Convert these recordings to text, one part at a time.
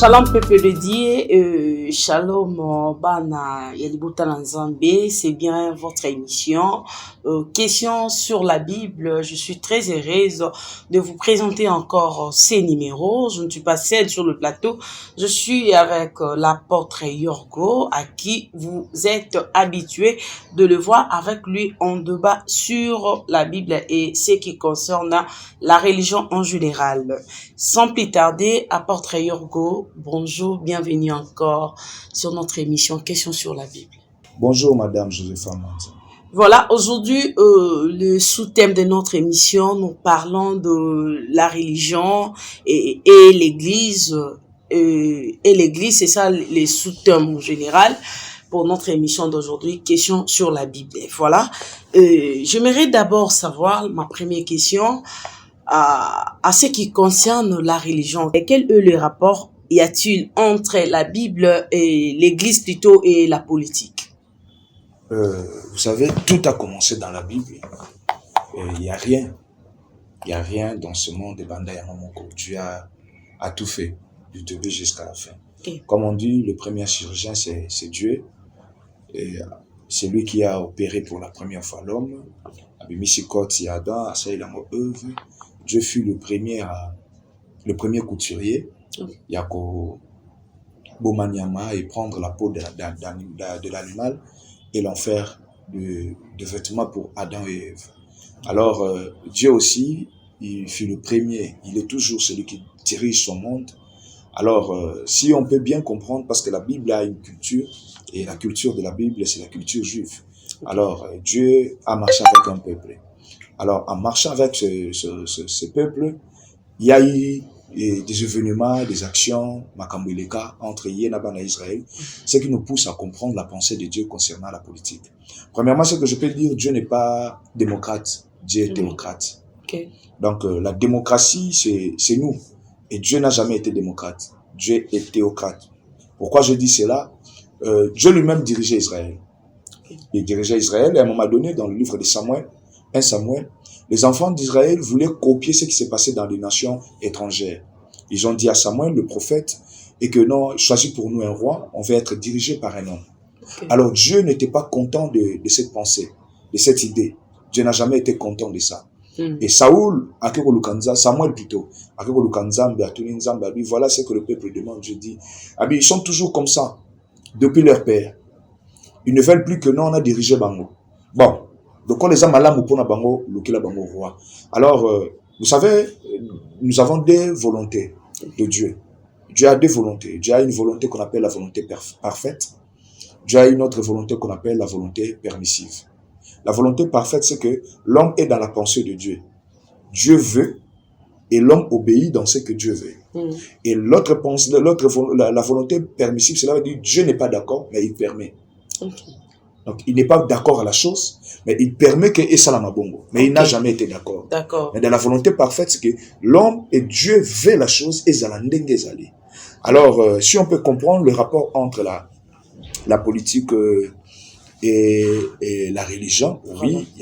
Shalom peuple de Dieu, shalom bana yalibota na Nzambe, c'est bien votre émission. Question sur la Bible, je suis très heureuse de vous présenter encore ces numéros. Je ne suis pas seule sur le plateau, je suis avec l'apôtre Yorgo, à qui vous êtes habitués de le voir. Avec lui, on débat sur la Bible et ce qui concerne la religion en général. Sans plus tarder, apôtre Yorgo, bonjour, bienvenue encore sur notre émission Questions sur la Bible. Bonjour Madame Josepha. Voilà, aujourd'hui, le sous-thème de notre émission, nous parlons de la religion et l'Église. Et l'Église, c'est ça les sous-thèmes en général pour notre émission d'aujourd'hui, Questions sur la Bible. Voilà, j'aimerais d'abord savoir, ma première question, à ce qui concerne la religion. Et quel est le rapport y a-t-il entre la Bible et l'Église plutôt et la politique? Vous savez, tout a commencé dans la Bible. Il n'y a rien. Il n'y a rien dans ce monde de Banda Yamamoko. Dieu a tout fait, du début jusqu'à la fin. Okay. Comme on dit, le premier chirurgien, c'est Dieu. Et c'est lui qui a opéré pour la première fois l'homme. Dieu fut le premier couturier. Yako Bomanyama et prendre la peau de l'animal et l'en faire de vêtements pour Adam et Ève. Alors, Dieu aussi, il fut le premier, il est toujours celui qui dirige son monde. Alors, si on peut bien comprendre, parce que la Bible a une culture, et la culture de la Bible, c'est la culture juive. Alors, Dieu a marché avec un peuple. Alors, en marchant avec ce peuple, il y a eu des événements, des actions, Makambuleka, entre Yenaban et Israël, ce qui nous pousse à comprendre la pensée de Dieu concernant la politique. Premièrement, ce que je peux dire, Dieu n'est pas démocrate, Dieu est théocrate. Okay. Donc, la démocratie, c'est nous. Et Dieu n'a jamais été démocrate. Dieu est théocrate. Pourquoi je dis cela? Dieu lui-même dirigeait Israël. Il dirigeait Israël et à un moment donné, dans le livre de Samuel, 1 Samuel, les enfants d'Israël voulaient copier ce qui s'est passé dans les nations étrangères. Ils ont dit à Samuel, le prophète, et que non, choisis pour nous un roi, on va être dirigé par un homme. Okay. Alors Dieu n'était pas content de cette pensée, de cette idée. Dieu n'a jamais été content de ça. Et Samuel plutôt, lui, voilà ce que le peuple demande. Je dis, ils sont toujours comme ça, depuis leur père. Ils ne veulent plus que nous, on a dirigé Bango. Bon. Donc, quand les hommes pour Bango, Bango roi. Alors, vous savez, nous avons des volontés de Dieu. Dieu a des volontés. Dieu a une volonté qu'on appelle la volonté parfaite. Dieu a une autre volonté qu'on appelle la volonté permissive. La volonté parfaite, c'est que l'homme est dans la pensée de Dieu. Dieu veut et l'homme obéit dans ce que Dieu veut. Et la volonté permissive, cela veut dire Dieu n'est pas d'accord, mais il permet. Okay. Donc, il n'est pas d'accord à la chose, mais il permet que Esalama Bongo. Mais il n'a jamais été d'accord. D'accord. Mais dans la volonté parfaite, c'est que l'homme et Dieu veut la chose et Zalandenge Zali. Alors, si on peut comprendre le rapport entre la politique et la religion, oui, il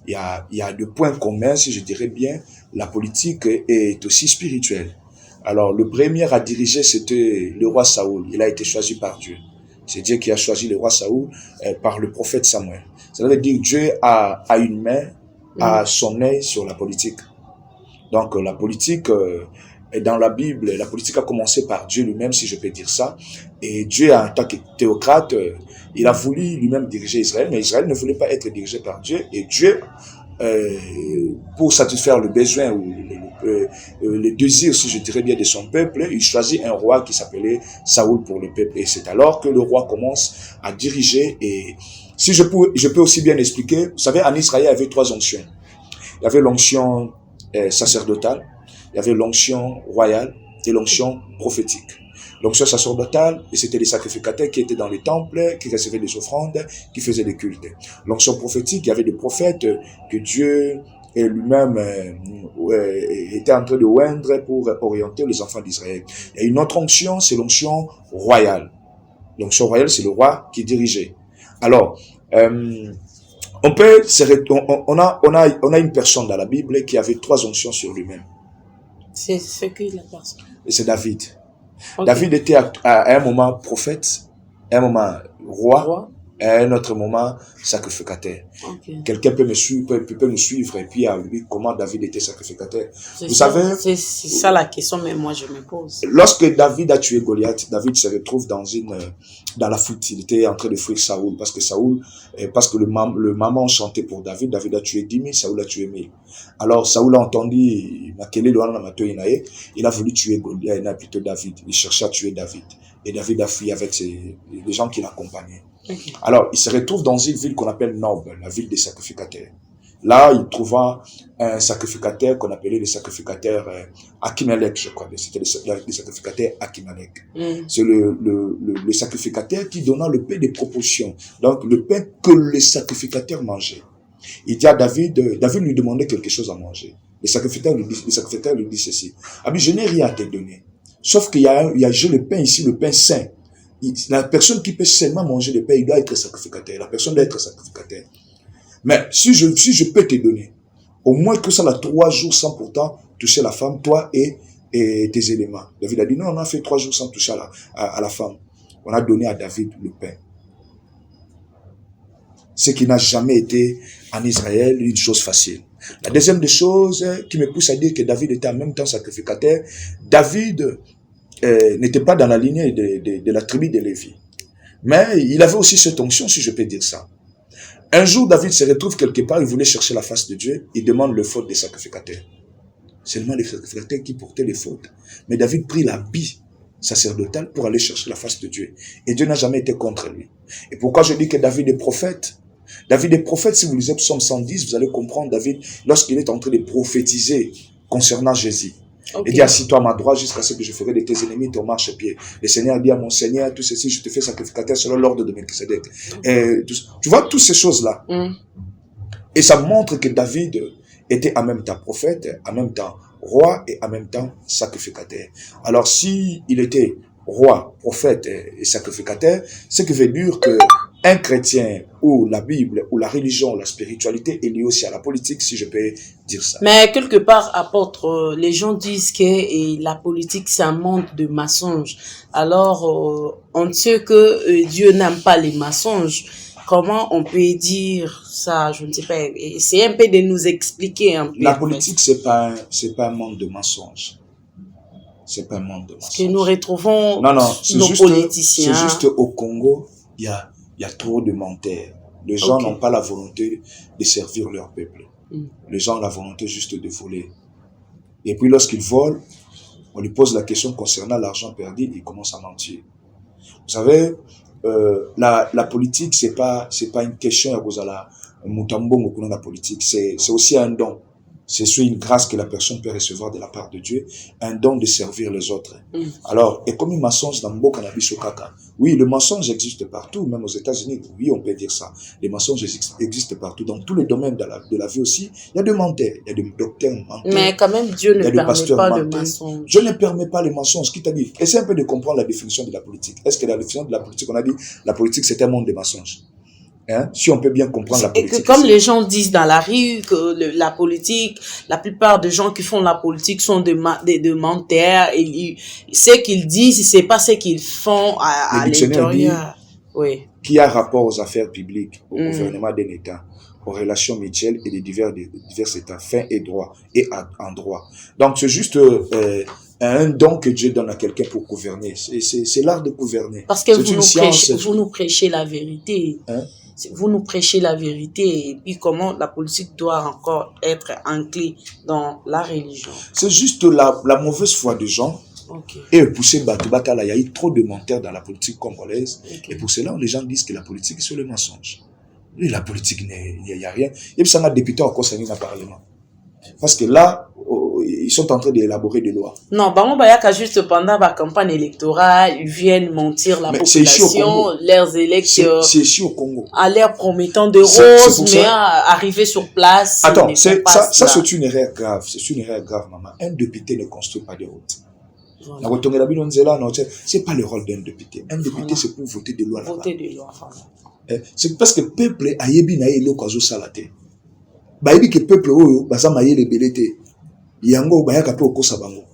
y a deux points communs, si je dirais bien. La politique est aussi spirituelle. Alors, le premier à diriger, c'était le roi Saoul. Il a été choisi par Dieu. C'est Dieu qui a choisi le roi Saoul par le prophète Samuel. Ça veut dire que Dieu a une main, a son œil sur la politique. Donc la politique, dans la Bible, la politique a commencé par Dieu lui-même, si je peux dire ça. Et Dieu, en tant que théocrate, il a voulu lui-même diriger Israël, mais Israël ne voulait pas être dirigé par Dieu. Et Dieu, pour satisfaire le besoin ou le désir, si je dirais bien, de son peuple, il choisit un roi qui s'appelait Saoul pour le peuple. Et c'est alors que le roi commence à diriger. Et si je peux aussi bien expliquer, vous savez, en Israël, il y avait 3 onctions. Il y avait l'onction sacerdotale, il y avait l'onction royale et l'onction prophétique. L'onction sacerdotale, c'était les sacrificateurs qui étaient dans les temples, qui recevaient des offrandes, qui faisaient des cultes. L'onction prophétique, il y avait des prophètes que Dieu et lui-même était en train de oindre pour orienter les enfants d'Israël. Il y a une autre onction, c'est l'onction royale. L'onction royale, c'est le roi qui dirigeait. Alors, on a une personne dans la Bible qui avait 3 onctions sur lui-même. C'est qui la personne? Et c'est David. Ok. David était à un moment prophète, à un moment roi, Roi. à un autre moment sacrificateur. Ok. Quelqu'un peut me suivre, peut me suivre et puis à lui comment David était sacrificateur. C'est Vous ça, savez, c'est ça la question, mais moi je me pose. lorsque David a tué Goliath, David se retrouve dans la fuite. Il était en train de fuir Saoul parce que le maman chantait pour David. David a tué 10 000, Saoul a tué 1000. Alors Saoul a entendu, il a voulu tuer Goliath, plutôt David. Il cherchait à tuer David. Et David a fui avec les gens qui l'accompagnaient. Ok. Alors, il se retrouve dans une ville qu'on appelle Nob, la ville des sacrificateurs. Là, il trouva un sacrificateur qu'on appelait le sacrificateur Achimelech, je crois. C'était le sacrificateur Achimelech. C'est le sacrificateur qui donna le pain des proportions. Donc, le pain que le sacrificateur mangeait. Il dit à David, David lui demandait quelque chose à manger. Le sacrificateur lui dit ceci. Ah, mais je n'ai rien à te donner. Sauf qu'il y a le pain ici, le pain saint. La personne qui peut seulement manger le pain, il doit être sacrificateur. La personne doit être sacrificateur. Mais si je peux te donner, au moins que ça là 3 jours sans pourtant toucher la femme, toi et tes éléments. David a dit non, on a fait 3 jours sans toucher à la femme. On a donné à David le pain. Ce qui n'a jamais été en Israël une chose facile. La deuxième des choses qui me pousse à dire que David était en même temps sacrificateur, David n'était pas dans la lignée de la tribu de Lévi. Mais il avait aussi cette onction, si je peux dire ça. Un jour, David se retrouve quelque part, il voulait chercher la face de Dieu, il demande le faute des sacrificateurs. Seulement les sacrificateurs qui portaient les fautes. Mais David prit l'habit sacerdotal pour aller chercher la face de Dieu. Et Dieu n'a jamais été contre lui. Et pourquoi je dis que David est prophète? David est prophète, si vous lisez Psaume 110, vous allez comprendre David lorsqu'il est en train de prophétiser concernant Jésus. Okay. Il dit, assis-toi à ma droite jusqu'à ce que je ferai de tes ennemis ton marchepied. Le Seigneur dit à mon Seigneur, tout ceci, je te fais sacrificateur selon l'ordre de Melchisedec. Tu vois, toutes ces choses-là. Et ça montre que David était en même temps prophète, en même temps roi et en même temps sacrificateur. Alors, si il était roi, prophète et sacrificateur, ce qui veut dire que un chrétien ou la Bible ou la religion, la spiritualité est liée aussi à la politique, si je peux dire ça. Mais quelque part, apôtre, les gens disent que la politique, c'est un monde de mensonges. Alors, on sait que Dieu n'aime pas les mensonges. Comment on peut dire ça? Je ne sais pas. C'est un peu de nous expliquer un peu. La politique, c'est pas un monde de mensonges. C'est pas un monde de mensonges. Que nous retrouvons nos politiciens. C'est juste au Congo, il y a trop de menteurs. Les gens n'ont pas la volonté de servir leur peuple. Les gens ont la volonté juste de voler. Et puis lorsqu'ils volent, on lui pose la question concernant l'argent perdu, il commence à mentir. Vous savez, la politique, c'est pas une question à cause de la mutambongo dans la politique. C'est aussi un don. C'est une grâce que la personne peut recevoir de la part de Dieu, un don de servir les autres. Alors, et comme un mensonge dans le cannabis au caca, oui, le mensonge existe partout, même aux États-Unis, oui, on peut dire ça. Les mensonges existent partout, dans tous les domaines de la vie aussi. Il y a des menteurs, il y a des docteurs menteurs. Mais quand même, Dieu ne permet pas le mensonge. Dieu ne permet pas les mensonges. Qui t'a dit? Essaye un peu de comprendre la définition de la politique. Est-ce que la définition de la politique, on a dit, la politique, c'est un monde de mensonges? Hein? Si on peut bien comprendre la politique. Et que comme les gens disent dans la rue que la politique, la plupart des gens qui font la politique sont des menteurs, et ce qu'ils disent, c'est pas ce qu'ils font à l'intérieur. Oui. Qui a rapport aux affaires publiques, au gouvernement d'un État, aux relations mutuelles et de divers États, fin et droit, et en droit. Donc c'est juste un don que Dieu donne à quelqu'un pour gouverner. C'est l'art de gouverner. Parce que vous nous prêchez la vérité. Hein? Vous nous prêchez la vérité, et puis comment la politique doit encore être ancrée dans la religion. C'est juste la mauvaise foi des gens. Et pousser Batoubatala, il y a eu trop de menteurs dans la politique congolaise. Et pour cela, les gens disent que la politique c'est le mensonge. Et la politique, il n'y a rien. Et puis ça m'a député encore ça dans le Parlement. Parce que là, ils sont en train d'élaborer des lois. Non, Bango Bayaka, juste pendant la campagne électorale, ils viennent mentir la population, leurs électeurs. C'est ici au Congo. À l'air promettant de roses, mais arriver sur place. Attends, ça c'est une erreur grave. C'est une erreur grave, maman. Un député ne construit pas des routes. Voilà. C'est pas le rôle d'un député. Un député, c'est pour voter des lois là-bas. Voter des lois, voilà. C'est parce que le peuple a yebi na yelo kwazo salate. Ba yebi que peuple oyo baza mayele belete. Yango bayaka pe okosa bango.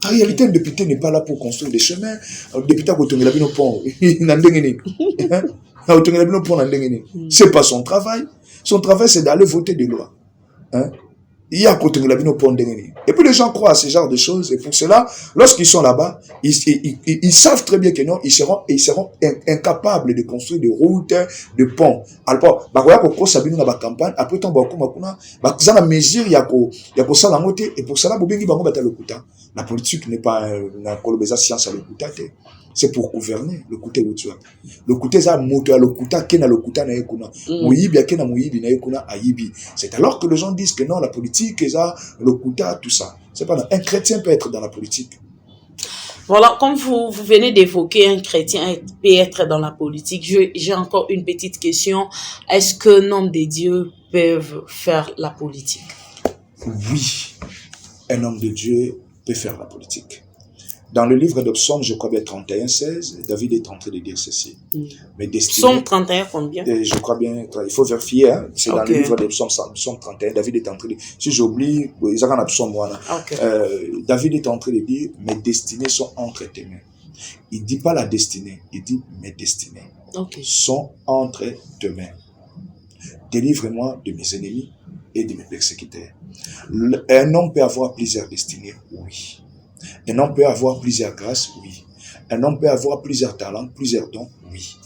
En réalité, un député n'est pas là pour construire des chemins. Un député a construit la pont. C'est pas son travail. Son travail, c'est d'aller voter des lois. Hein? Il y a côté la pont. Et puis les gens croient à ce genre de choses. Et pour cela, lorsqu'ils sont là-bas, ils savent très bien que non, ils seront incapables de construire des routes, de ponts. Alors, campagne, après ton mesure, il y a ça la moitié. Et pour cela, la politique n'est pas une science à l'écouter. C'est pour gouverner. Le côté où tu as. Le côté ça moto le côté kena le côté na ekuna. Moyibi akena moyibi na ekuna ayibi. C'est alors que les gens disent que non, la politique ça le côté tout ça. C'est pas un chrétien peut être dans la politique. Voilà, comme vous venez d'évoquer un chrétien peut être dans la politique, j'ai encore une petite question. Est-ce qu'un homme de Dieu peut faire la politique? Oui, un homme de Dieu peut faire la politique. Dans le livre de Psaume, je crois bien 31, 16, David est en train de dire ceci. Mais Psaume 31, combien? Je crois bien, il faut vérifier, hein, c'est dans le livre de Psaume 31, David est en train de dire, si j'oublie, ils ont un Psaume, voilà. David est en train de dire, mes destinées sont entre tes mains. Il dit pas la destinée, il dit mes destinées sont entre tes mains. Délivre-moi de mes ennemis et de mes persécuteurs. Un homme peut avoir plusieurs destinées, oui. Un homme peut avoir plusieurs grâces, oui. Un homme peut avoir plusieurs talents, plusieurs dons, oui.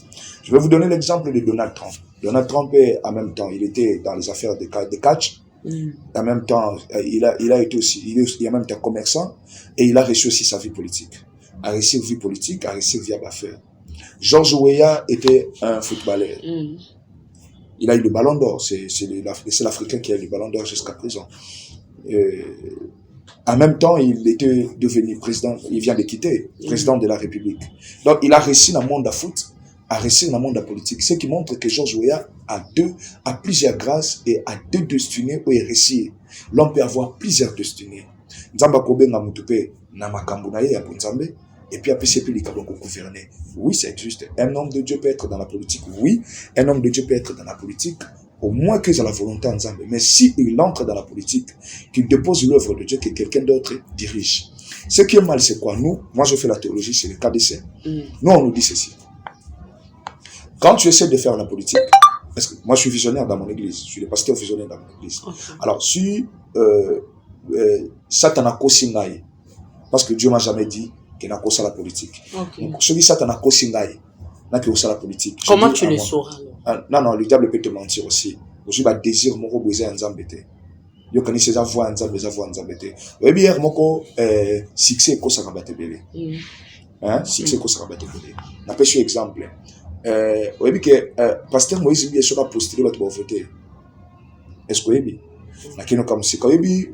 Je vais vous donner l'exemple de Donald Trump. Donald Trump, en même temps, il était dans les affaires de catch. En même temps, il a été aussi, il est en même temps commerçant et il a réussi aussi sa vie politique. A réussi vie politique, a réussi via l'affaire. George Weah était un footballeur. Il a eu le ballon d'or. C'est l'Africain qui a eu le ballon d'or jusqu'à présent. En même temps, il était devenu président, il vient de quitter, président de la République. Donc, il a réussi dans le monde de foot, a réussi dans le monde de la politique. Ce qui montre que George Weah a plusieurs grâces et a deux destinées où il réussit. L'homme peut avoir plusieurs destinées. Nzamba kobe nga mutupe na makambo na ye ya Nzambe et puis après c'est plus les gouverner. Oui, c'est juste. Un homme de Dieu peut être dans la politique. Oui, un homme de Dieu peut être dans la politique. Au moins que c'est la volonté en Zambie. Mais s'il entre dans la politique, qu'il dépose l'œuvre de Dieu, que quelqu'un d'autre dirige. Ce qui est mal, c'est quoi? Nous, moi je fais la théologie, c'est le cas d'essai. Nous, on nous dit ceci. Quand tu essaies de faire la politique, parce que moi je suis visionnaire dans mon église, je suis le pasteur visionnaire dans mon église. Alors, si Satan a kosingaï, parce que Dieu m'a jamais dit qu'il n'a kosa la politique. Donc, celui Satan a kosingaï, n'a que kosa la politique. Comment tu le sauras? Non, le diable peut te mentir aussi. Je vais désir mon besoin en zambete. Yo kani seza voix en zambete. Oui, bien, mon succès ko sakabate belé. Hein, succès ko sakabate belé. Na pêche exemple. Oui, bien que pasteur Moïse bien sera postulé pour voter. Est-ce que oui? Nakino comme si quand oui,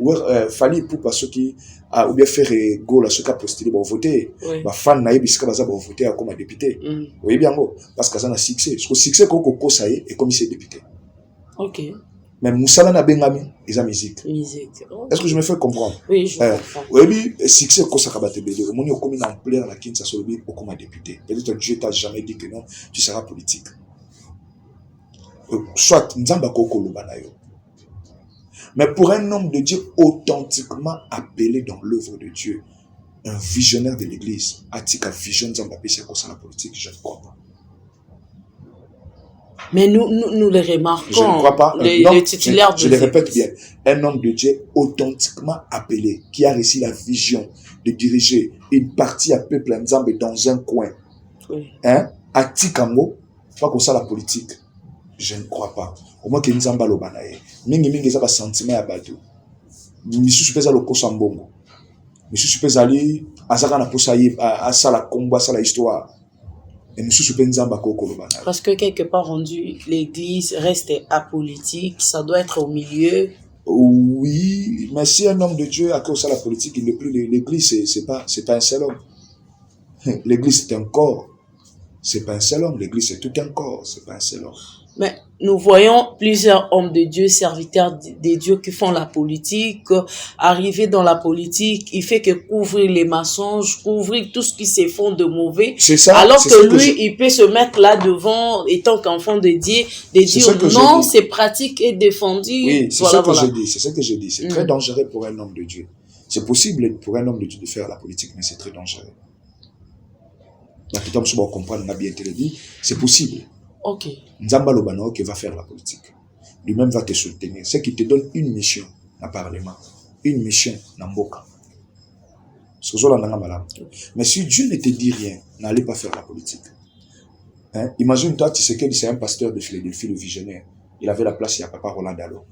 fallait pour parce qui a ou bien faire go la ce qu'a postulé pour voter. Ba fan na yebi ska baza pour voter comme député. Oui bien go parce que ça na succès. Parce que succès ko ça y est comme c'est député. OK. Mais Moussala na bengami eza musique. Est-ce que je me fais comprendre? Oui, je comprends. Oui bien succès ko ça kabate bele. Moni okomi na ampleur na kinsa solobi comme député. Peut-être Dieu t'a jamais dit que non, tu seras politique. Soit nzamba ko koloba na yo. Mais pour un homme de Dieu authentiquement appelé dans l'œuvre de Dieu, un visionnaire de l'église, Atika vision Zambapé, c'est comme ça la politique, je ne crois pas. Mais nous le remarquons. Je ne crois pas. Les titulaires je le répète bien. Un homme de Dieu authentiquement appelé, qui a réussi la vision de diriger une partie à peuple Nzambé dans un coin. Hein? Atikango, pas comme ça la politique. Je ne crois pas. Au moins que Nzamba lo banaye. Mingi za ba sentiment ya bato. Misusu peza lo kosa mbongo. Misusu peza ali azaka na posa yi asala kombo asala histoire. Et misusu pe Nzamba koko lo banaye. Parce que quelque part rendu l'église reste apolitique, ça doit être au milieu. Oui, mais si un homme de Dieu a causé la politique, il n'est plus l'église, c'est pas un seul homme. L'église c'est un corps. C'est pas un seul homme, l'église c'est tout un corps, c'est pas un seul homme. Mais nous voyons plusieurs hommes de Dieu, serviteurs de Dieu qui font la politique, arriver dans la politique, il fait que couvrir les mensonges, couvrir tout ce qui se font de mauvais. C'est ça. Alors que lui, il peut se mettre là devant, étant qu'enfant de Dieu, de dire non, c'est pratique et défendu. Oui, c'est ce que je dis, c'est ce que je dis. C'est très dangereux pour un homme de Dieu. C'est possible pour un homme de Dieu de faire la politique, mais c'est très dangereux. Tout le monde comprend, on a bien été dit, c'est possible. Ok. Nzamba Lobano qui va faire la politique. Lui-même va te soutenir. C'est qu'il te donne une mission dans le Parlement, une mission dans le Mboka. Mais si Dieu ne te dit rien, n'allez pas faire la politique. Hein? Imagine toi, Tshisekedi, c'est un pasteur de Philadelphie, le visionnaire. Il avait la place, il y a Papa Roland Dalo.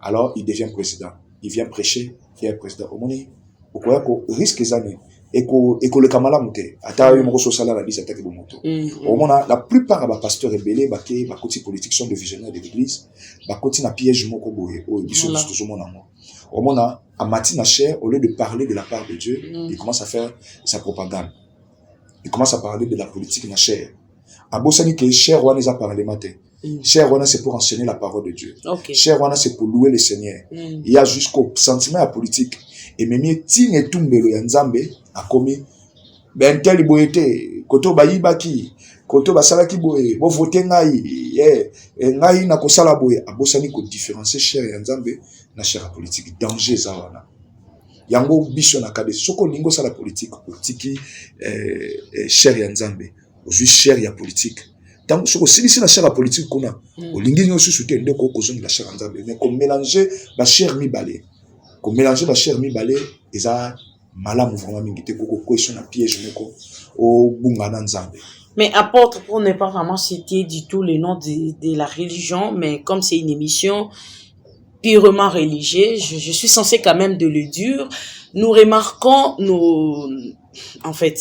Alors, il devient président. Il vient prêcher, il est président. Au moment où il risque les années, et que le Kamala monte, la plupart des pasteurs rebelles, les politiques sont des visionnaires de l'église, ils piège au moment à Matin Cher, au lieu de parler de la part de Dieu, il commence à faire sa propagande. Il commence à parler de la politique na Cher. À Bossani que Cher Wana a parlé matin. Cher Wana c'est pour enseigner la parole de Dieu. Cher Wana c'est pour louer le Seigneur. Il y a jusqu'au sentiment à politique. Et même ting et tumbelo ya Nzambe a commis ben tel boyete koto bayibaki koto basalaki boye bo voter ngai na kosala boye abosani ko différencier cher ya Nzambe na cher politique danger za wana yango biso na kade soko lingo sala politique otiki cher ya Nzambe ozui cher ya politique tant soko silisi na cher ya politique kuna olingi nyo susute ndeko kozongi la cher ya Nzambe mais comme mélanger la cher mi balé comme mélanger la chair mi balé eza malamu vraiment mingité koko question na piège moko au bungana Nzambe. Mais apôtre, pour ne pas vraiment citer du tout le nom de la religion, mais comme c'est une émission purement religieuse, je suis censé quand même de le dire, nous remarquons en fait,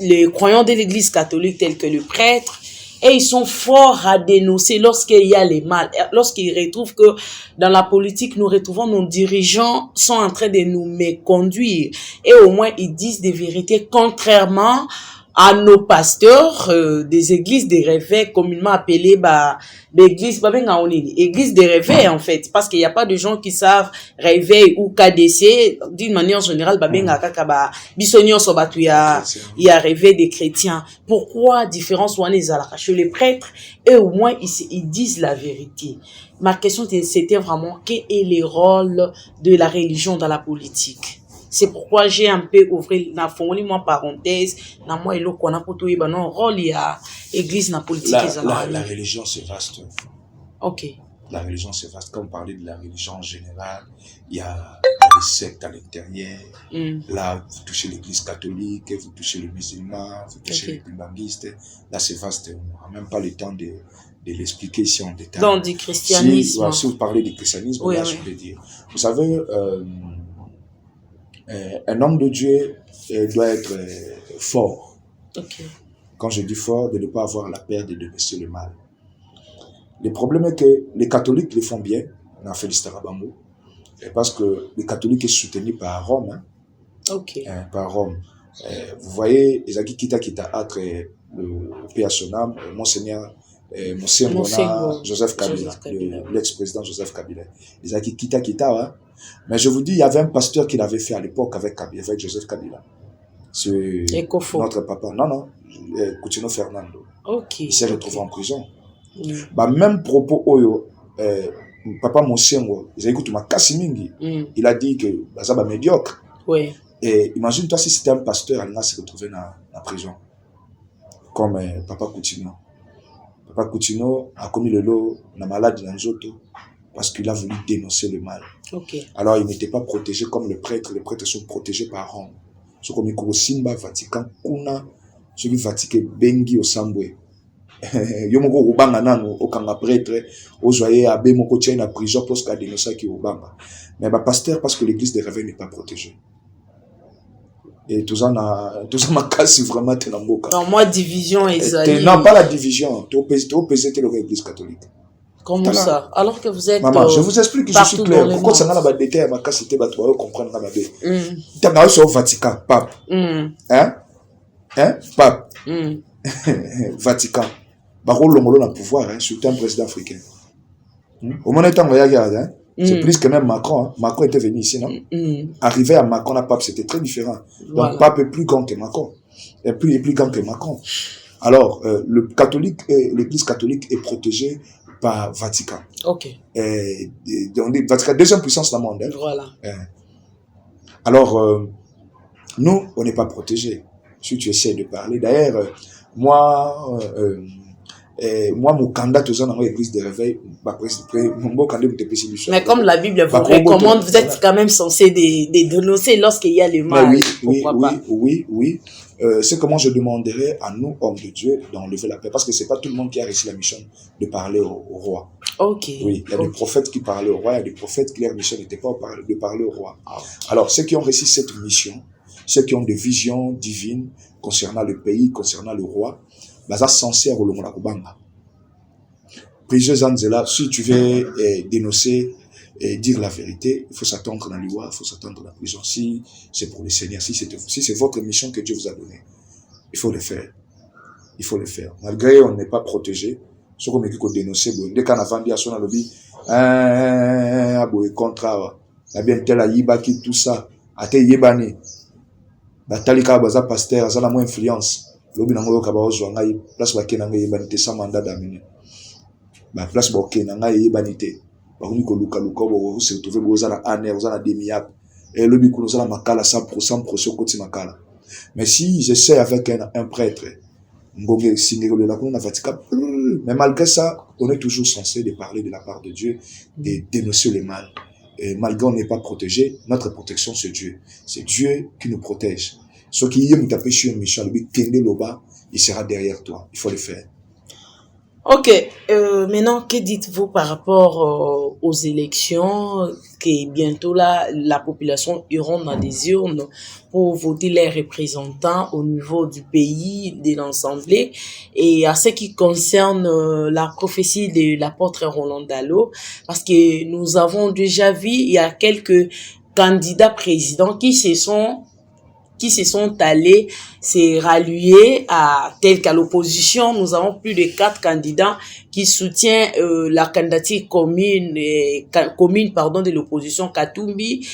les croyants de l'église catholique tels que le prêtre, et ils sont forts à dénoncer lorsqu'il y a les mal, lorsqu'ils retrouvent que dans la politique, nous retrouvons nos dirigeants sont en train de nous méconduire. Et au moins, ils disent des vérités contrairement à nos pasteurs des églises des réveils communément appelées l'église église des réveils en fait parce qu'il n'y a pas de gens qui savent réveil ou KDC d'une manière générale il y a réveil des chrétiens. Pourquoi différence chez les prêtres et au moins ils disent la vérité. Ma question c'était vraiment quel est le rôle de la religion dans la politique. C'est pourquoi j'ai un peu ouvert la parenthèse dans moi et le qu'on a pour tout non rôle il y a église na politique la religion c'est vaste. OK. La religion c'est vaste comme parler de la religion en général, il y a des sectes à l'intérieur. Là vous touchez l'église catholique, vous touchez les musulmans, vous touchez les bouddhistes. Là c'est vaste, on n'a même pas le temps de l'expliquer ici en détail. Dans du christianisme. Si vous parlez du christianisme, là je peux dire. Vous savez un homme de Dieu doit être fort. Okay. Quand je dis fort, de ne pas avoir la peur de dénoncer le mal. Le problème est que les catholiques le font bien, on a fait l'Istarabambo, parce que les catholiques sont soutenus par Rome. Hein, okay. Par Rome. Vous voyez, Ezaki Kita entre le paix à son âme, Monseigneur Joseph Kabila, l'ex-président Joseph Kabila. Ezaki Kita, hein. Mais je vous dis, il y avait un pasteur qui l'avait fait à l'époque avec Joseph Kabila. C'est notre papa. Non, Coutinho Fernando. Okay. Il s'est retrouvé en prison. Même propos, papa Monsengo, il a dit que ça va médiocre. Oui. Et imagine-toi si c'était un pasteur, il s'est retrouvé dans la prison. Comme papa Coutinho. Papa Coutinho a commis le lot, la maladie dans Zoto. Parce qu'il a voulu dénoncer le mal. Okay. Alors, il n'était pas protégé comme le prêtre. Les prêtres sont protégés par Rome. Ce comme il Simba, Vatican, Kuna, ce qui Vatican, Bengi au Sambwe. Yomoko Rubanga Nano, au Kanga prêtre, au Joye, à Bemoko Tien, à prison, pour ce qu'a dénoncé qui Rubanga. Mais pasteur, parce que l'église des réveils n'est pas protégée. Et tout ça m'a cassé vraiment Tenamboka. Non, moi, division est non, pas la division. Tu as pesé l'église catholique. Comment ça? Alors que vous êtes maman, je vous explique que je suis clair. Pourquoi ça n'a pas de détails à ma casse, c'était pour comprendre la bébé. Tu as au Vatican, pape. Hein? Pape. Vatican. Baro Longolo n'a pouvoir, hein, surtout un président africain. Au moment où regarde, hein, c'est plus que même Macron. Hein. Macron était venu ici, non? Arrivé à Macron, à pape, c'était très différent. Voilà. Donc, pape est plus grand que Macron. Et plus grand que Macron. Alors, l'église catholique est protégée par Vatican. Ok. Vatican, deuxième puissance dans le monde. Hein. Voilà. Alors, nous, on n'est pas protégés. Si tu essaies de parler, d'ailleurs, moi, mon candidat tout ça dans l'église de réveil, mon candidat me dépêche lui. Mais comme la Bible vous recommande, vous êtes quand même censé dénoncer lorsqu'il y a le mal. Oui. C'est comment je demanderais à nous, hommes de Dieu, d'enlever la paix. Parce que c'est pas tout le monde qui a reçu la mission de parler au roi. Ok. Oui, il y a des prophètes qui parlaient au roi, il y a des prophètes qui leur mission n'était pas de parler au roi. Alors, ceux qui ont reçu cette mission, ceux qui ont des visions divines concernant le pays, concernant le roi, ça sincère au long de la Kubanga. Plusieurs ans de là, si tu veux dénoncer et dire la vérité, il faut s'attendre dans l'Iwa, il faut s'attendre dans la prison. Si c'est pour le Seigneur, si c'est votre mission que Dieu vous a donnée, il faut le faire. Il faut le faire. Malgré on n'est pas protégé, ce qu'on dit qu'on dénonce, dès qu'on a vendu à son lobby, contrat, la bien tel a yibaki tout ça, a te yibani, batalika baza pasteur, ça la moins influence. Lobby nango kaba ozo ngai place ba kenanga yibani te sans mandat d'amener. Ba place ba kenanga yibani te. Ba kuni ko luka luka bo se trouver bo za na aner, za na demi-ap. Et lobby kuno za na makala 100% procès côté makala. Mais si j'essaie avec un prêtre, mais malgré ça, on est toujours censé de parler de la part de Dieu, de dénoncer le mal. Et malgré on n'est pas protégé, notre protection c'est Dieu. C'est Dieu qui nous protège. Ce qui est tapé sur un méchant, il sera derrière toi. Il faut le faire. Ok, maintenant, que dites-vous par rapport aux élections, que bientôt là, la population ira dans des urnes pour voter les représentants au niveau du pays, de l'Assemblée, et à ce qui concerne la prophétie de l'apôtre Roland Dallot, parce que nous avons déjà vu, il y a quelques candidats présidents qui se sont allés se rallier tel qu'à l'opposition. Nous avons plus de 4 candidats qui soutiennent la candidature commune de l'opposition Katumbi.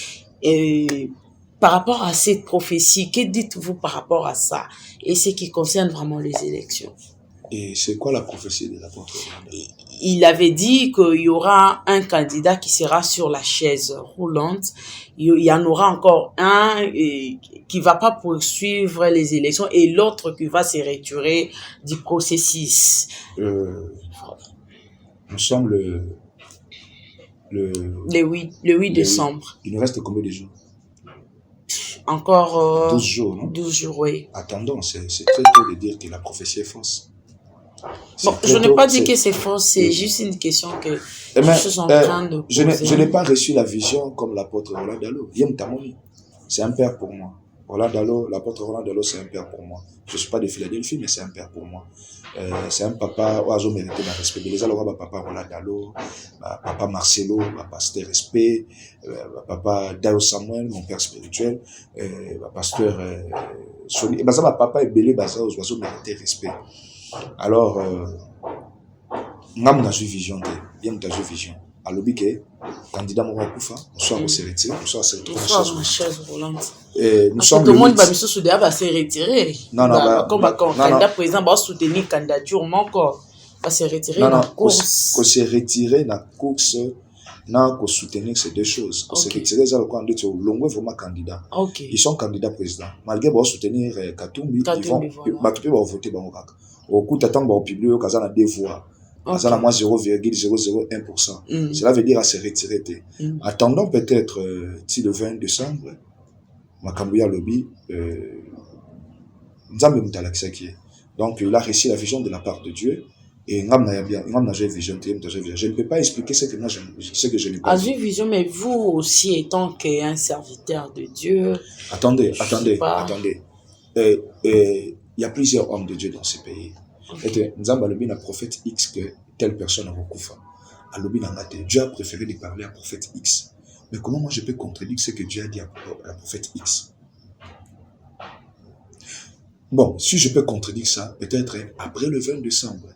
Par rapport à cette prophétie, que dites-vous par rapport à ça et ce qui concerne vraiment les élections? Et c'est quoi la prophétie de l'apôtre? Il avait dit qu'il y aura un candidat qui sera sur la chaise roulante. Il y en aura encore un qui va pas poursuivre les élections et l'autre qui va se retirer du processus. Nous sommes le 8 décembre. Il nous reste combien de jours? Encore 12 jours, non? 12 jours, oui. Attendons, c'est très tôt de dire que la prophétie est fausse. Bon, je n'ai pas dit que c'est faux, c'est juste une question que je suis en train de poser. Je n'ai pas reçu la vision comme l'apôtre Roland Dallot. C'est un père pour moi. L'apôtre Roland Dallot, c'est un père pour moi. Je ne suis pas de Philadelphie, mais c'est un père pour moi. C'est un papa, oiseau mérité de respect. Les autres, papa Roland Dallot, papa Marcelo, pasteur respect, papa Dayo Samuel, mon père spirituel, pasteur Sony. Papa est belé, oiseau mérité respect. Alors, n'a vision vision. À l'objet que candidat mon Koufa, on soit se retirer, on soit se retrouver en chaise roulante. Nous sommes tout le monde va se retirer. Non, comme candidat président va soutenir candidature encore va se retirer dans la course. Qu'on se retirer dans la course, non, qu'on soutenir ces deux choses. Qu'on se retirer ça le camp de Longo vraiment candidat. Ils sont candidats président. Malgré bon soutenir Katumbi, ils vont voter Bangokaka. Au coup d'attendre au public au Kazana des voix. Kazana moins 0,001%. Cela veut dire à se retirer. Attendons peut-être si le 20 décembre Makambuya Lobby Nzambe Mutalaksaki. Donc il a reçu la vision de la part de Dieu et je ne peux pas expliquer ce que je n'ai pas vu. Vision, mais vous aussi étant qu'un serviteur de Dieu. Attendez. Il y a plusieurs hommes de Dieu dans ce pays. Et Nzamba Lobi n'a prophète X que telle personne a recouvert. À Lobi n'a pas Dieu a préféré de parler à prophète X. Mais comment moi je peux contredire ce que Dieu a dit à prophète X? Bon, si je peux contredire ça, peut-être après le 20 décembre,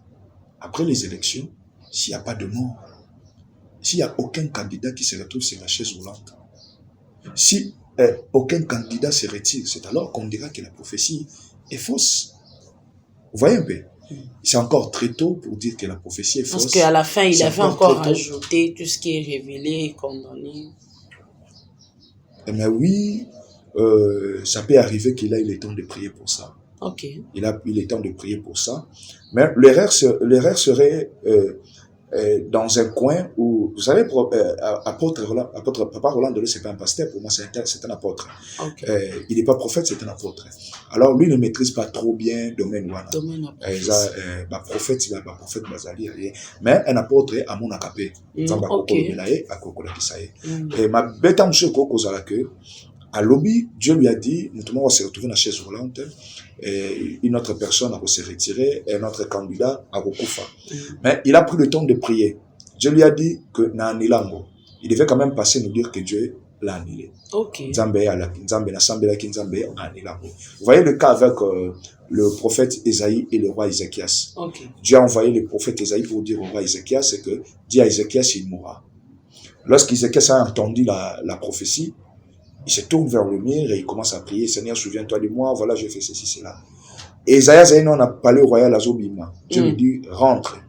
après les élections, s'il n'y a pas de mort, s'il n'y a aucun candidat qui se retrouve sur la chaise roulante, si aucun candidat se retire, c'est alors qu'on dira que la prophétie est fausse. Vous voyez un peu? C'est encore très tôt pour dire que la prophétie est fausse. Parce qu'à la fin, il avait encore ajouté tout ce qui est révélé et condamné. Mais oui, ça peut arriver qu'il ait le temps de prier pour ça. Ok. Il a eu le temps de prier pour ça. Mais l'erreur serait dans un coin où, vous savez, Papa Roland Deleu, c'est pas un pasteur, pour moi c'est un apôtre. Ok. Il n'est pas prophète, c'est un apôtre. Alors lui ne maîtrise pas trop bien domaine wana. Domaine à Prophète, il a prophète Bazali, mais un apôtre à mon akapé. ok. Et ma bête à monsieur Koko Zalake, à lobby, Dieu lui a dit, nous va se retrouver dans la chaise roulante, et une autre personne va se retirer, et un autre candidat à Rokufa. Mais il a pris le temps de prier. Dieu lui a dit que Nanilango, il devait quand même passer nous dire que Dieu l'a annulé. Ok. Vous voyez le cas avec le prophète Esaïe et le roi Ézéchias. Ok. Dieu a envoyé le prophète Esaïe pour dire au roi Ézéchias que dit à Ézéchias il mourra. Lorsqu'Ézéchias a entendu la prophétie, il se tourne vers le mur et il commence à prier. Seigneur, souviens-toi de moi, voilà, j'ai fait ceci, cela. Et Esaïe, on a parlé au royal Azobima. Dieu lui dit, rentre.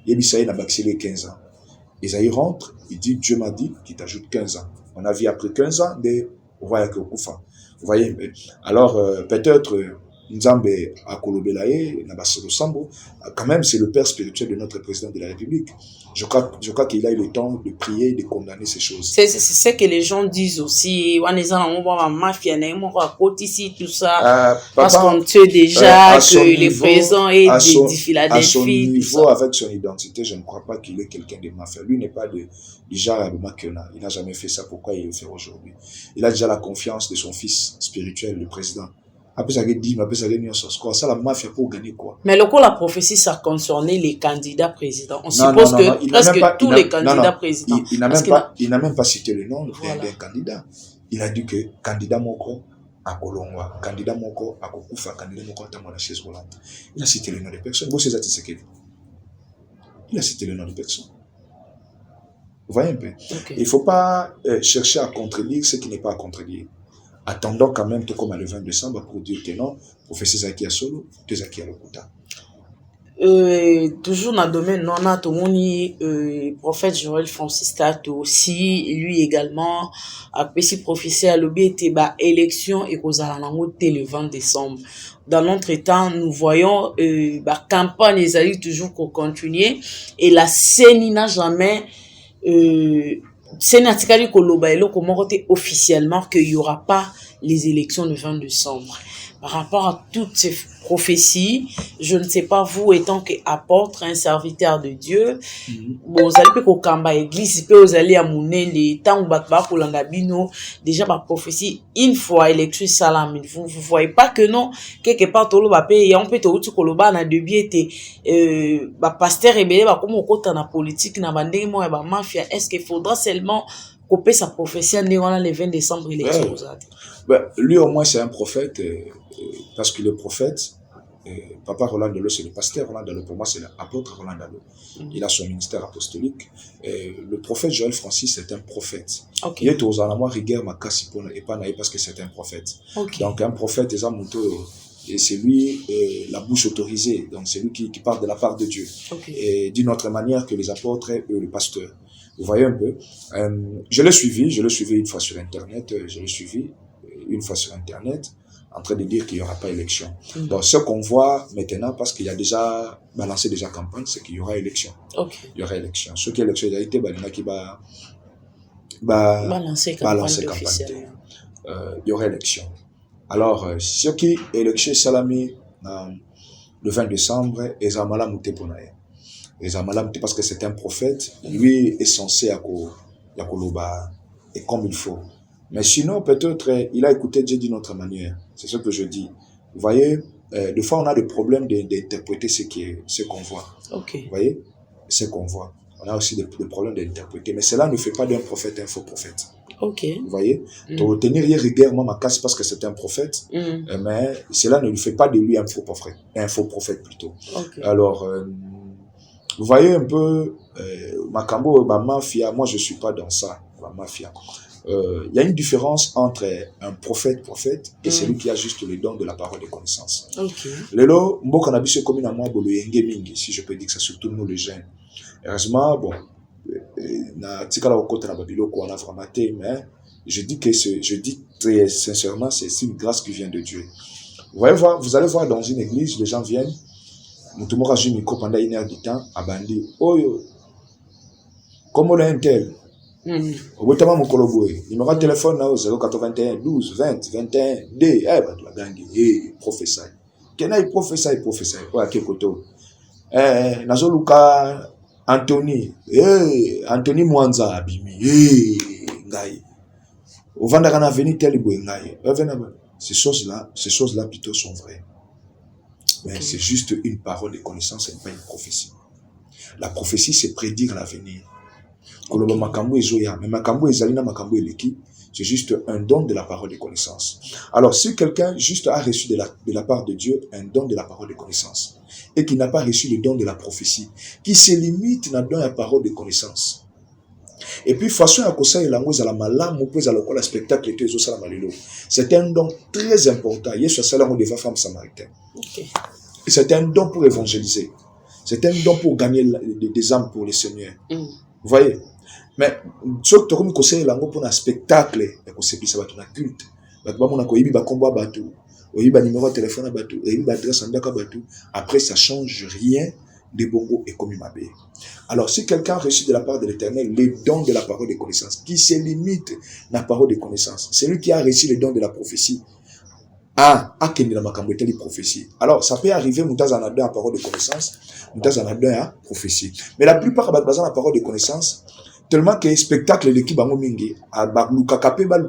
Yebisaï n'a baxilé 15 ans. Esaïe rentre, il dit, Dieu m'a dit qu'il t'ajoute 15 ans. On a vu après 15 ans de royal Koufa. Vous voyez, alors peut-être Nzambe à Kolobelaye, Nabasero Sambo, quand même c'est le père spirituel de notre président de la République. Je crois qu'il a eu le temps de prier, de condamner ces choses. C'est ce que les gens disent aussi. On est en mafia, ici, tout ça. Parce qu'on sait déjà que le président est de Philadelphie. À son niveau, avec son identité, je ne crois pas qu'il est quelqu'un de mafia. Lui n'est pas du genre Abema Kiona. Il n'a jamais fait ça. Pourquoi il le fait aujourd'hui? Il a déjà la confiance de son fils spirituel, le président. Après ça, ça la mafia pour gagner quoi? Mais le coup, la prophétie, ça concernait les candidats présidents. On suppose que presque tous les candidats présidents. Il n'a même pas cité le nom d'un candidat. Il a dit que candidat Moko à Kolongwa, candidat Moko à Kokufa, candidat Moko à la chaise roulante. Il a cité le nom de personnes. Il a cité le nom de personnes. Vous voyez un peu? Okay. Il ne faut pas chercher à contredire ce qui n'est pas à contredire. Attendons quand même, tout comme le 20 décembre, pour dire que non, professeur Zaki a solo, deux Zaki a Lokuta. Toujours dans le domaine, non, on a tout le monde, prophète Joël Francis Tato aussi, lui également, après si professeur Alobi était élection et qu'aux alentours le 20 décembre. Dans l'entretemps, nous voyons, campagne, les alliés toujours qu'on continue, et la CENI n'a jamais, c'est Natikali Kolobaelo comment officiellement qu'il n'y aura pas les élections le 20 décembre. Par rapport à toutes ces prophéties, je ne sais pas vous étant qu'apôtre, un serviteur de Dieu, vous allez peut qu'au Kamba église, vous allez à Mouné, les temps où pour l'Andabino, déjà par prophétie, une fois élection salam, vous voyez pas que non, quelque part, tout le monde et on peut te koloba na de biété, pasteur rebelle, comme au côté na politique, na bandé, moi, mafia, est-ce qu'il faudra seulement couper sa prophétie en le 20 décembre élection? Lui au moins c'est un prophète, parce que le prophète, Papa Roland Deleu, c'est le pasteur Roland Deleu, pour moi c'est l'apôtre Roland Deleu. Il a son ministère apostolique. Le prophète Joël Francis c'est un prophète. Okay. Il est aux alamoi rigueur makasi et pas naïf parce que c'est un prophète. Okay. Donc un prophète et c'est lui la bouche autorisée, donc c'est lui qui parle de la part de Dieu. Okay. Et d'une autre manière que les apôtres et le pasteur. Vous voyez un peu. Je l'ai suivi une fois sur Internet, en train de dire qu'il n'y aura pas élection. Donc, ce qu'on voit maintenant, parce qu'il y a déjà balancé déjà campagne, c'est qu'il y aura élection. Okay. Il y aura élection. Ce qui est élection, il a été qui va balancer campagne. Il y aura élection. Alors, ce qui est élection Salami, le 20 décembre, est Zamala Mouteponaye. Et Zamala parce que c'est un prophète, lui est censé à Koloba, et comme il faut. Mais sinon, peut-être, il a écouté Dieu d'une autre manière. C'est ce que je dis. Vous voyez, des fois, on a des problèmes d'interpréter ce qu'on voit. Okay. Vous voyez, ce qu'on voit. On a aussi des problèmes d'interpréter. Mais cela ne fait pas d'un prophète un faux prophète. Okay. Vous voyez, pour tenir rigueur, moi, ma casse parce que c'est un prophète, mais cela ne lui fait pas de lui un faux prophète plutôt. Okay. Alors, vous voyez un peu, Makambo, ma mafia, moi, je suis pas dans ça, la mafia. Il y a une différence entre un prophète et celui qui a juste le don de la parole de connaissance. Okay. Lelo, mboka na biso komi na mwa bolo yenge mingi, si je peux dire que ça, surtout nous les jeunes. Heureusement, bon, na tikala okota na babilo ko na vraiment mais je dis très sincèrement, c'est une grâce qui vient de Dieu. Vous allez voir dans une église, les gens viennent, Moutoumora joue micro pendant 1 heure de temps, à Bandi, oh, comme on a un tel, au bout de mon coloboé, numéro de téléphone, 081 12 20 21 D, la gangue, professeur. Quel est professeur, quoi, à quel côté? Nazoluka Anthony, Anthony Mwanza Abimi, Ngai. Au Vandagana venu tel Ngai. Ces choses-là plutôt sont vraies. Mais c'est juste une parole de connaissance et pas une prophétie. La prophétie, c'est prédire l'avenir. C'est juste un don de la parole de connaissance. Alors, si quelqu'un juste a reçu de la part de Dieu un don de la parole de connaissance et qui n'a pas reçu le don de la prophétie, qui se limite à don de la parole de connaissance, et puis façon à cosa et langue à la malam ou à la spectacle c'est un don très important. Yesu salam de femme samaritaine. Et c'est un don pour évangéliser. C'est un don pour gagner des âmes pour le Seigneur. Vous voyez? Mais ce que tu as conseillé pour un spectacle, c'est un culte. Après, ça ne change rien de Bongo et Komimabe. Alors, si quelqu'un a reçu de la part de l'Éternel le don de la parole de connaissance, qui se limite à la parole de connaissance, c'est lui qui a reçu le don de la prophétie. Prophétie. Alors, ça peut arriver, nous avons un don à parole de connaissance, nous avons un don à prophétie. Mais la plupart de la parole de connaissance, tellement que spectacle de Kibango Mingi, à Bakluka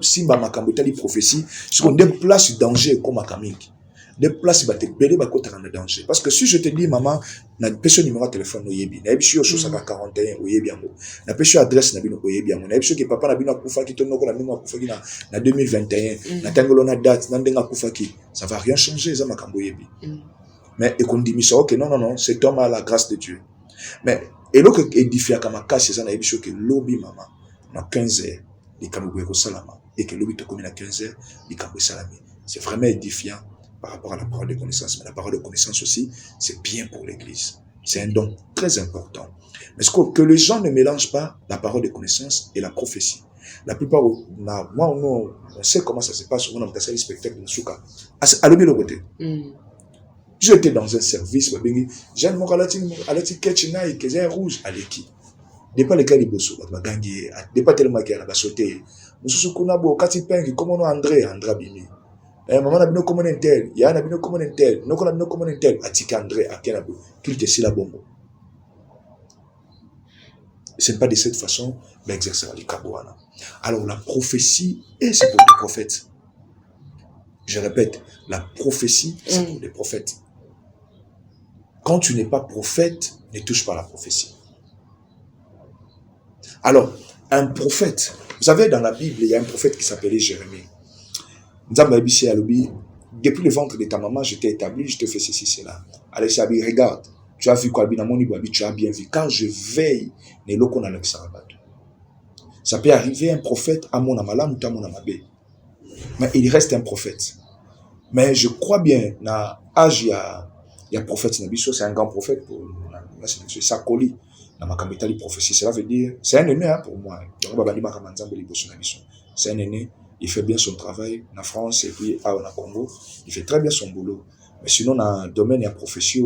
Simba Makambetali prophétie, sur des places de danger comme Makamingi. Des places où tu es danger. Parce que si je te dis, maman, na pesho numéro de téléphone no yebi, na pesho chose 41 o yebi yango, na pesho adresse na bino o yebi yango, na pesho que papa na bino akufa ki tonoko na bino akufa ki na 2021, na tangolo na date na ndenga akufa ki, ça va rien changer ça makambo yebi. Mais ekondimisa OK, non, cet homme a la grâce de Dieu. Mais et l'autre édifié à Kamakasi, ça n'a pas que lobby maman, dans 15 heures, les Kamoué Salama, et que lobby te commis à 15 heures, les Kamoué Salami. C'est vraiment édifiant par rapport à la parole de connaissance. Mais la parole de connaissance aussi, c'est bien pour l'Église. C'est un don très important. Mais que les gens ne mélangent pas la parole de connaissance et la prophétie. La plupart, moi, on sait comment ça se passe. On a un spectacle de Souka. À l'objet de côté. J'étais dans un service, j'ai mon alati ketchina et que j'ai un rouge à l'équipe. Depuis les cas de Bosso, ma gagné, depuis tellement qu'il y a la sauté. Nous sommes connabo, Kati Peng, comment on André Bimi. Maman n'a bien comment un tel, Yann n'a bien comment un tel, non qu'on a bien comment un tel, Atika André, à Kenabo, qu'il te si la bombe. Ce n'est pas de cette façon, mais exercer les Kabouana. Alors la prophétie, c'est pour les prophètes. Je répète, la prophétie, c'est pour les prophètes. Quand tu n'es pas prophète, ne touche pas la prophétie. Alors, un prophète, vous savez, dans la Bible, il y a un prophète qui s'appelait Jérémie. Depuis le ventre de ta maman, je t'ai établi, je te fais ceci, cela. Allez, Sabi, regarde, tu as vu quoi, tu as bien vu, car je veille, ça peut arriver un prophète à mon amalam ou à mon amabé. Mais il reste un prophète. Mais je crois bien, dans l'âge, il y a un prophète, c'est un grand prophète pour c'est Sakoli, dans ma capitale prophétie. Cela veut dire, c'est un aîné pour moi. C'est un aîné, il fait bien son travail en France et puis au Congo, il fait très bien son boulot. Mais sinon, dans le domaine de la prophétie,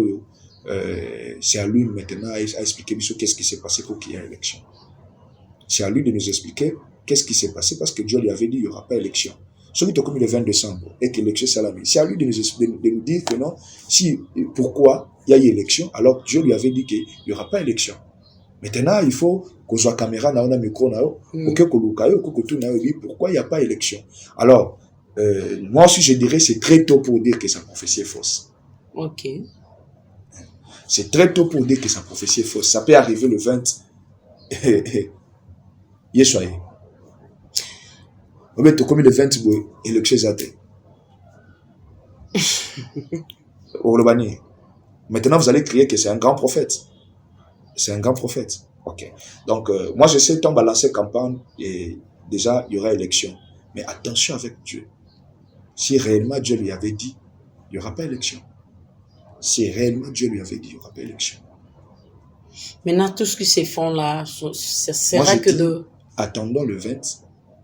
c'est à lui maintenant à expliquer qu'est-ce qui s'est passé pour qu'il y ait une élection. C'est à lui de nous expliquer qu'est-ce qui s'est passé parce que Dieu lui avait dit qu'il n'y aura pas d'élection. Celui qui est comme le 20 décembre et que l'élection c'est la vie. C'est à lui de nous dire que non, pourquoi il y a eu élection, alors Dieu lui avait dit qu'il n'y aura pas élection. Maintenant, il faut qu'on soit caméra, on a micro, pourquoi il n'y a pas élection. Alors, moi aussi je dirais c'est très tôt pour dire que sa prophétie est fausse. Ok. C'est très tôt pour dire que sa prophétie est fausse. Ça peut arriver le 20. Yeshua. On met comme le 20 et le chésate. Maintenant, vous allez crier que c'est un grand prophète. C'est un grand prophète. Ok. Donc, moi, je sais qu'on va lancer campagne et déjà, il y aura élection. Mais attention avec Dieu. Si réellement Dieu lui avait dit, il n'y aura pas élection. Si réellement Dieu lui avait dit, il n'y aura pas élection. Maintenant, tout ce qui se fait là, ça sera que de... Attendons le 20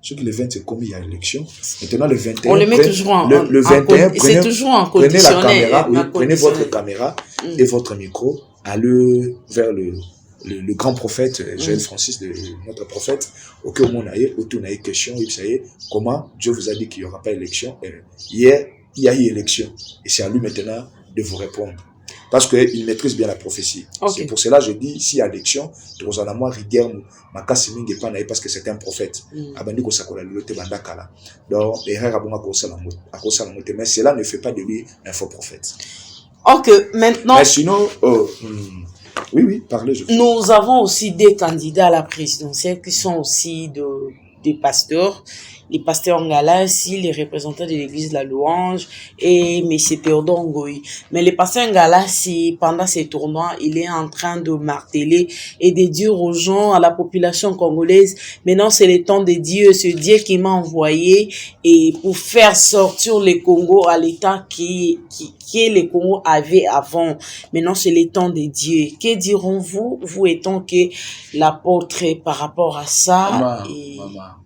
Ce qui le 20 c'est comme il y a élection. Maintenant le 21. On le met toujours en le 21. C'est toujours en prenez la conditionnel. caméra, oui, prenez votre caméra et votre micro, allez vers le grand prophète, Joël Francis, notre prophète, auquel au monde aille, autour d'une question, il sait comment Dieu vous a dit qu'il n'y aura pas élection. Hier, il y a eu élection. Et c'est à lui maintenant de vous répondre. Parce qu'il maîtrise bien la prophétie. Okay. C'est pour cela que je dis, s'il y a élection, parce que c'est un prophète. Donc, mais cela ne fait pas de lui un faux prophète. Ok, maintenant... Mais sinon, oui, parlez. Nous avons aussi des candidats à la présidentielle qui sont aussi des pasteurs. Les pasteurs Ngala, si les représentants de l'église de la Louange et M. Théodore Ngoï. Mais le pasteur Ngala, si pendant ces tournois, il est en train de marteler et de dire aux gens, à la population congolaise, maintenant c'est le temps de Dieu, ce Dieu qui m'a envoyé et pour faire sortir le Congo à l'état qui le Congo avait avant. Maintenant c'est le temps de Dieu. Que diront-vous, vous étant que l'apôtre par rapport à ça?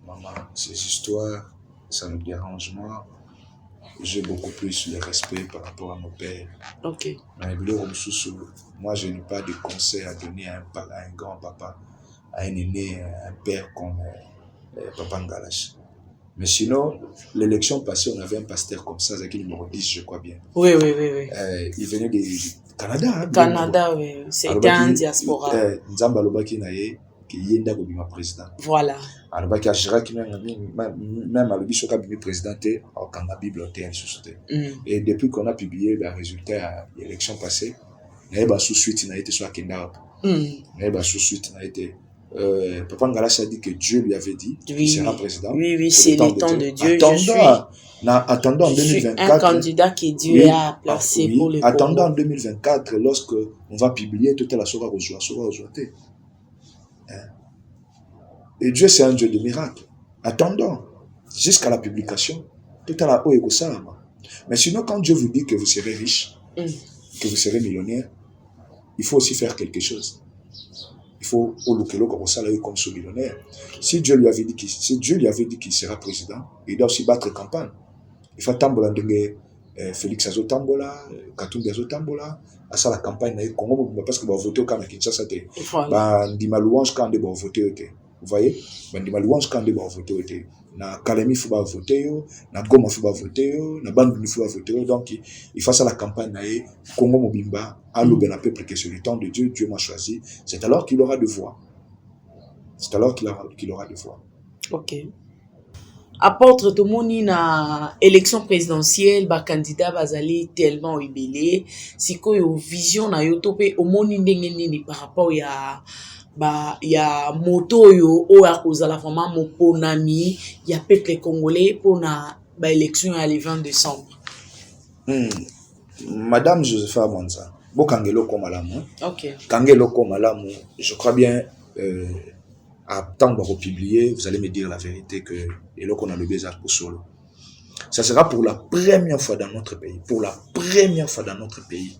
Maman, ces histoires, ça me dérange moi. J'ai beaucoup plus de respect par rapport à mon père. Ok. Moi, je n'ai pas de conseil à donner à un grand-papa, à un aîné, un père comme Papa Ngalash. Mais sinon, l'élection passée, on avait un pasteur comme ça, Zaki numéro 10, je crois bien. Oui. Il venait du Canada. Hein, Canada, oui. C'était un diaspora. Nzamba Lobaki Naye, qui est un président. Voilà. Alors, il y a Gérard qui même à l'objet de président au Canada bibliothèque et depuis qu'on a publié le résultat de l'élection passée, il y a sous suite il a été sur Kenda. Il y a sous suite il a été Papa Ngalash a dit que Dieu lui avait dit qu'il sera président. Oui, c'est le temps de Dieu. Attendons en 2024. Un candidat que Dieu a placé pour le Congo. Attendons en 2024 lorsque on va publier toute la Sora Rojoité. Et Dieu, c'est un Dieu de miracles. Attendons jusqu'à la publication. Tout à la haut et mais sinon, quand Dieu vous dit que vous serez riche, que vous serez millionnaire, il faut aussi faire quelque chose. Il faut comme ça, comme ce millionnaire. Si Dieu lui avait dit qu'il sera président, il doit aussi battre campagne. Il faut tambola Félix Azo Tambola, Katumbi Azo Tambola, à ça la campagne parce que va voter au Canada Kinshasa. Ndima Louange quand on va voter. Vous voyez, Bandima Louange quand on va voter. Na Kalemi faut voter, na Goma faut voter, na Banduni faut voter. Donc il faut ça la campagne naé Congo Mobimba à l'Oubena peuple que sur le temps de Dieu, Dieu m'a choisi. C'est alors qu'il aura de voix. C'est alors qu'il aura de voix. Ok. Apôtre Tomoni na élection présidentielle ba candidat bazali tellement ibelé siko yo vision na yo topé omoni ndenge nini par rapport ya moto yo o ya kozala vraiment moponami ya peuple congolais pour na ba élection ya le 20 décembre. Madame Josepha Mwanza bokangelo ko malamu. OK. Kangelo ko malamu, je crois bien à temps de republier, vous allez me dire la vérité que et là qu'on a le bizarre pour solo. Ça sera pour la première fois dans notre pays. Pour la première fois dans notre pays.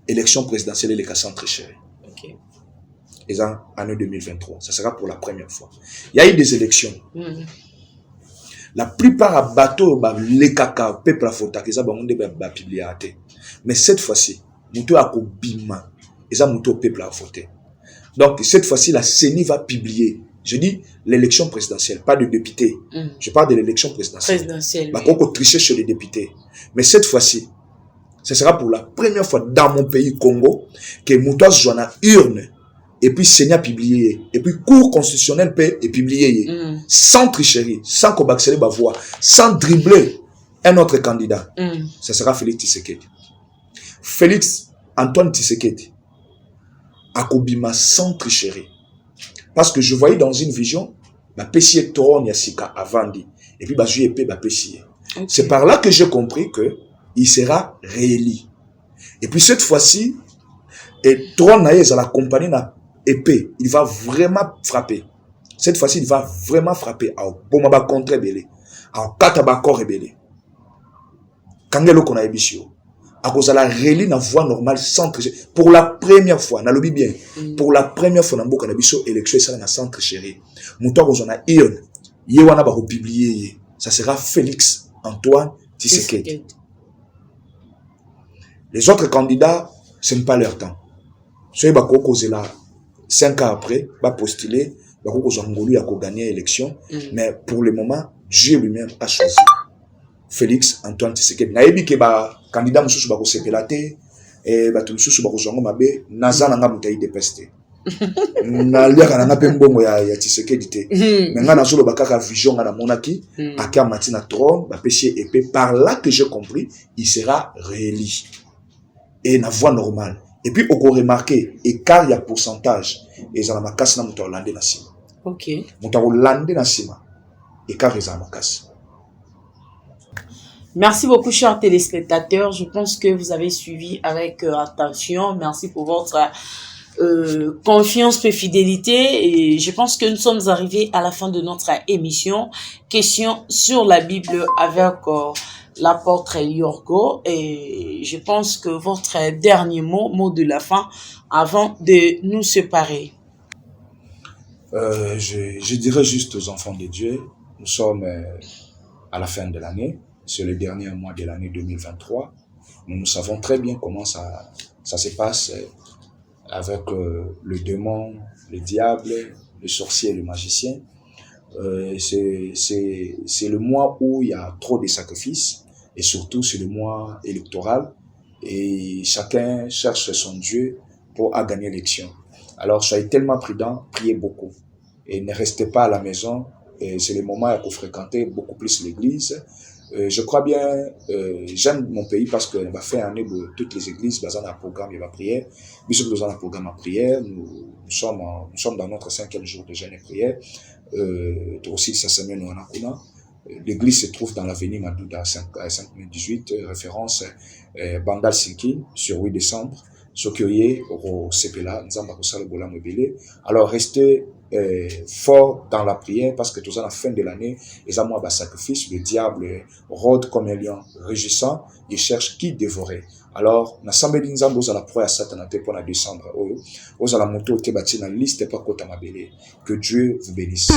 Élection présidentielle et les cassants très chers. OK. Et ça, année 2023. Ça sera pour la première fois. Il y a eu des élections. La plupart à bateau, les caca, peuple à faute, ils ont publié. Mais cette fois-ci, nous avons bima. Ils ont peuple à voter. Donc, cette fois-ci, la CENI va publier. Je dis l'élection présidentielle, pas de député. Je parle de l'élection présidentielle. Bah, on tricher chez les députés. Mais cette fois-ci, ce sera pour la première fois dans mon pays, Congo, que Moutois Joana urne, et puis CENI a publié, et puis Cour constitutionnelle est publié, sans tricherie, sans qu'on accélérer ma voix, sans dribbler un autre candidat. Ce sera Félix Tshisekedi. Félix Antoine Tshisekedi. Akobima sans tricherie. Parce que je voyais dans une vision, ma Pessier Toron Yassika avant dit, et puis ma JP ma Pessier. C'est par là que j'ai compris que il sera réélu. Et puis cette fois-ci, et Toron Naïs à la compagnie na épée, il va vraiment frapper. Cette fois-ci, il va vraiment frapper à Bomaba contre rebelle, à Kataba corps rebelle. Kangelo kona ebishio. À cause de la réélu na voie normale sans tricher. Pour la première fois, na lobi bien. Pour la première fois, na mboka na biso élection ça na sans tricherie. Mouto kozona ion. Ye wana ba republier, ça sera Félix Antoine Tshisekedi. Les autres candidats, ce n'est pas leur temps. Soit ba kokoze là 5 ans après, va postuler, ba kokoze ngolu ya ko gagner l'élection, mais pour le moment, Dieu lui-même a choisi Félix Antoine Tshisekedi. Na yebi ke ba candidat mususu ba ko sepelate et ba mususu ba ko zongo mabe nazana nga mutayi de peste. Na liaka na pe mbongo ya Tshisekedi te. Mais nga na solo ba kaka vision nga na monaki akia matina trône ba péché épée par là que j'ai compris, il sera réélu. Et na voie normale. Et puis, on peut remarquer, écart, il y a pourcentage. Et ça m'a cassé dans mon Hollandais na sima. Ok. Mon Hollandais na sima. Écart, ça m'a cassé. Merci beaucoup, chers téléspectateurs. Je pense que vous avez suivi avec attention. Merci pour votre confiance et fidélité. Et je pense que nous sommes arrivés à la fin de notre émission. Question sur la Bible avec l'apôtre Yorgo, et je pense que votre dernier mot de la fin, avant de nous séparer. Je dirais juste aux enfants de Dieu, nous sommes à la fin de l'année, c'est le dernier mois de l'année 2023. Nous savons très bien comment ça se passe avec le démon, le diable, le sorcier et le magicien. C'est le mois où il y a trop de sacrifices. Et surtout, c'est le mois électoral et chacun cherche son Dieu pour gagner l'élection. Alors, soyez tellement prudents, priez beaucoup et ne restez pas à la maison. C'est le moment où il faut fréquenter beaucoup plus l'église. Je crois bien, j'aime mon pays parce que va faire année de toutes les églises, dans un programme de la prière. Nous sommes dans un programme de prière. Nous sommes dans notre 5e jour de jeûne et prière. Aussi, ça s'appelle Noanakuna. L'église se trouve dans l'avenue Madouda 5018, référence Bandal Sinki, sur 8 décembre. Sokoye, au Sepela, Nzamba Kosala Bola Mobile. Alors, restez fort dans la prière parce que tout à la fin de l'année, les amours à sacrifice, le diable rôde comme un lion rugissant, il cherche qui dévorer. Alors, na sambeli nzambo za la proie à Satan pour la décembre. Aux à la moto, te bâti na liste pas kota mabele. Que Dieu vous bénisse.